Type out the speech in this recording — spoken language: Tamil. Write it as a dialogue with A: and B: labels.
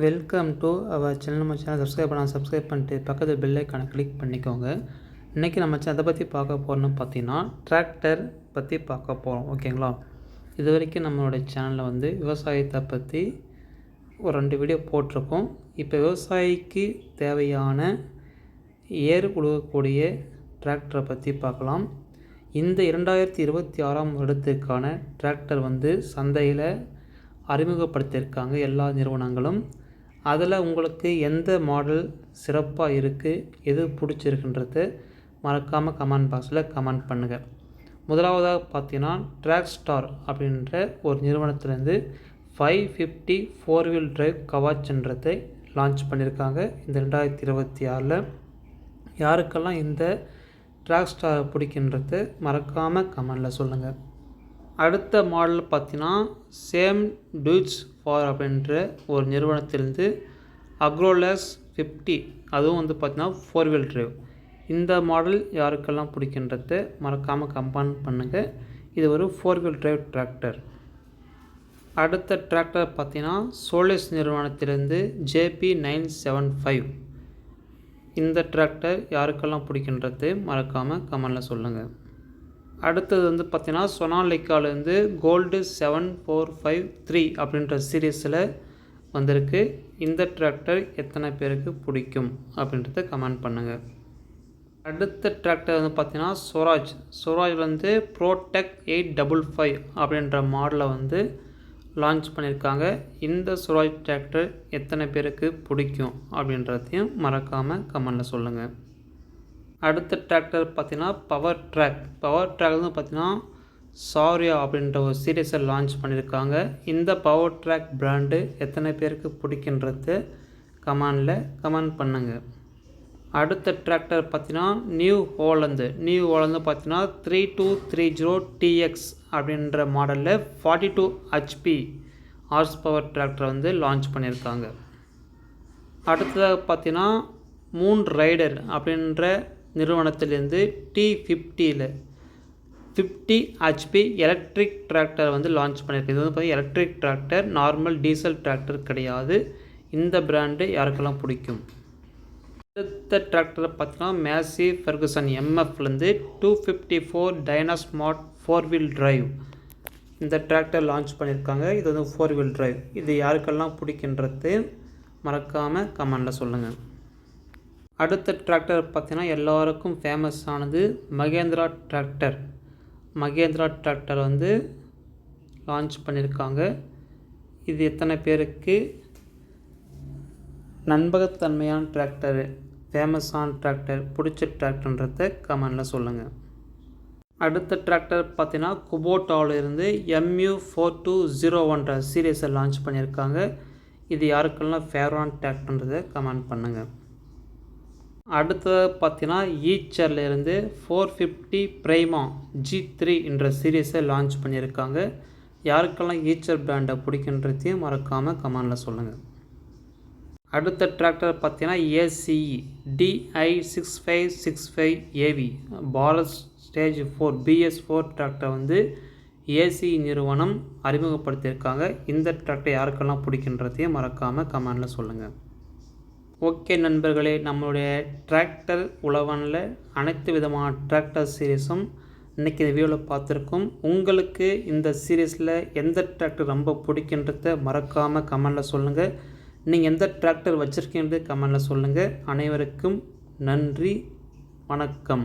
A: Welcome to our channel. நம்ம சேனல் சப்ஸ்கிரைப் பண்ணிட்டு பக்கத்தில் பெல் ஐக்கானை கிளிக் பண்ணிக்கோங்க. இன்றைக்கி நம்ம எதை பற்றி பார்க்க போகிறோம்னு பார்த்தீங்கன்னா டிராக்டர் பற்றி பார்க்க போகிறோம். ஓகேங்களா? இது வரைக்கும் நம்மளுடைய சேனலில் விவசாயத்தை பற்றி ஒரு 2 வீடியோ போட்டிருக்கோம். இப்போ விவசாயிக்கு தேவையான ஏர் உழுவக்கூடிய டிராக்டரை பற்றி பார்க்கலாம். இந்த 2026ஆம் வருடத்திற்கான டிராக்டர் சந்தையில் அறிமுகப்படுத்தியிருக்காங்க எல்லா நிறுவனங்களும். அதில் உங்களுக்கு எந்த மாடல் சிறப்பாக இருக்குது, எது பிடிச்சிருக்குன்றது மறக்காமல் கமெண்ட் பாக்ஸில் கமெண்ட் பண்ணுங்கள். முதலாவதாக பார்த்தீங்கன்னா டிராக்ஸ்டார் அப்படின்ற ஒரு நிறுவனத்திலேருந்து 550 4-wheel drive கவாச்ன்றதை லான்ச் பண்ணியிருக்காங்க. இந்த 2026 யாருக்கெல்லாம் இந்த டிராக்ஸ்டார் பிடிக்கின்றது மறக்காமல் கமெண்டில் சொல்லுங்கள். அடுத்த மாடல் பார்த்தீங்கன்னா சேம் டூட்ஸ் ஃபார் அப்படின்ற ஒரு நிறுவனத்திலிருந்து அக்ரோலஸ் 50, அதுவும் பார்த்தீங்கன்னா 4-wheel drive. இந்த மாடல் யாருக்கெல்லாம் பிடிக்கின்றத மறக்காமல் கமெண்ட் பண்ணுங்கள். இது ஒரு 4-wheel drive டிராக்டர். அடுத்த டிராக்டர் பார்த்தீங்கன்னா சோலிஸ் நிறுவனத்திலிருந்து JP975. இந்த டிராக்டர் யாருக்கெல்லாம் பிடிக்கின்றது மறக்காமல் கமெண்டில் சொல்லுங்கள். அடுத்தது பார்த்தீங்கன்னா சொனாலிக்காலேருந்து கோல்டு 7453 அப்படின்ற சீரீஸில் வந்திருக்கு. இந்த டிராக்டர் எத்தனை பேருக்கு பிடிக்கும் அப்படின்றத கமெண்ட் பண்ணுங்கள். அடுத்த டிராக்டர் பார்த்தீங்கன்னா ஸ்வராஜ் ப்ரோடெக் 855 அப்படின்ற மாடலை லான்ச் பண்ணியிருக்காங்க. இந்த ஸ்வராஜ் டிராக்டர் எத்தனை பேருக்கு பிடிக்கும் அப்படின்றதையும் மறக்காமல் கமெண்டில் சொல்லுங்கள். அடுத்த டிராக்டர் பார்த்தீங்கன்னா பவர் ட்ராக் பார்த்தீங்கன்னா சாரியா அப்படின்ற ஒரு சீரீஸை லான்ச் பண்ணியிருக்காங்க. இந்த பவர் ட்ராக் பிராண்டு எத்தனை பேருக்கு பிடிக்கின்றது கமெண்ட் பண்ணுங்கள். அடுத்த டிராக்டர் பார்த்தீங்கன்னா நியூ ஹோலந்து பார்த்தீங்கன்னா 3230 TX அப்படின்ற மாடலில் 42 HP horse power tractor launch பண்ணியிருக்காங்க. அடுத்ததாக பார்த்தீங்கன்னா மூன் ரைடர் அப்படின்ற நிறுவனத்திலேருந்து T50 50 HP electric tractor launch பண்ணியிருக்கு. இது பார்த்தீங்கன்னா electric tractor, normal diesel tractor கிடையாது. இந்த பிராண்டு யாருக்கெல்லாம் பிடிக்கும். அடுத்த டிராக்டரை பார்த்தீங்கன்னா மேசி ஃபெர்குசன் MFலேருந்து 254 டைனாஸ்மார்ட் 4-wheel drive. இந்த டிராக்டர் லான்ச் பண்ணியிருக்காங்க. இது 4-wheel drive. இது யாருக்கெல்லாம் பிடிக்கின்றது மறக்காமல் கமெண்டில் சொல்லுங்கள். அடுத்த டிராக்டர் பார்த்தீங்கன்னா எல்லாருக்கும் ஃபேமஸானது மகேந்திரா டிராக்டர் லான்ச் பண்ணியிருக்காங்க. இது எத்தனை பேருக்கு நம்பகத்தன்மையான டிராக்டர், ஃபேமஸான டிராக்டர், பிடிச்ச டிராக்டர்ன்றதை கமெண்டில் சொல்லுங்கள். அடுத்த டிராக்டர் பார்த்தீங்கன்னா குபோட்டாவிலிருந்து MU4201 சீரீஸை லான்ச் பண்ணியிருக்காங்க. இது யாருக்கெல்லாம் ஃபேவரான டிராக்டர்ன்றதை கமெண்ட் பண்ணுங்கள். அடுத்தது பார்த்தீங்கன்னா ஈச்சர்லேருந்து 450 பிரைமா G3 என்ற சீரீஸை லான்ச் பண்ணியிருக்காங்க. யாருக்கெல்லாம் ஈச்சர் பிராண்டை பிடிக்கின்றதையும் மறக்காமல் கமெண்டில் சொல்லுங்கள். அடுத்த டிராக்டர் பார்த்தீங்கன்னா ACE DI6565 AV Bharat stage 4 BS4 tractor ACE நிறுவனம் அறிமுகப்படுத்தியிருக்காங்க. இந்த டிராக்டர் யாருக்கெல்லாம் பிடிக்கின்றதையும் மறக்காமல் கமெண்டில் சொல்லுங்கள். ஓகே நண்பர்களே, நம்மளுடைய டிராக்டர் உழவனில் அனைத்து விதமான டிராக்டர் சீரீஸும் இன்றைக்கி இந்த வீடியோவில் பார்த்துருக்கோம். உங்களுக்கு இந்த சீரீஸில் எந்த டிராக்டர் ரொம்ப பிடிக்கின்றத மறக்காமல் கமெண்டில் சொல்லுங்கள். நீங்கள் எந்த டிராக்டர் வச்சுருக்கீன்றது கமெண்டில் சொல்லுங்கள். அனைவருக்கும் நன்றி, வணக்கம்.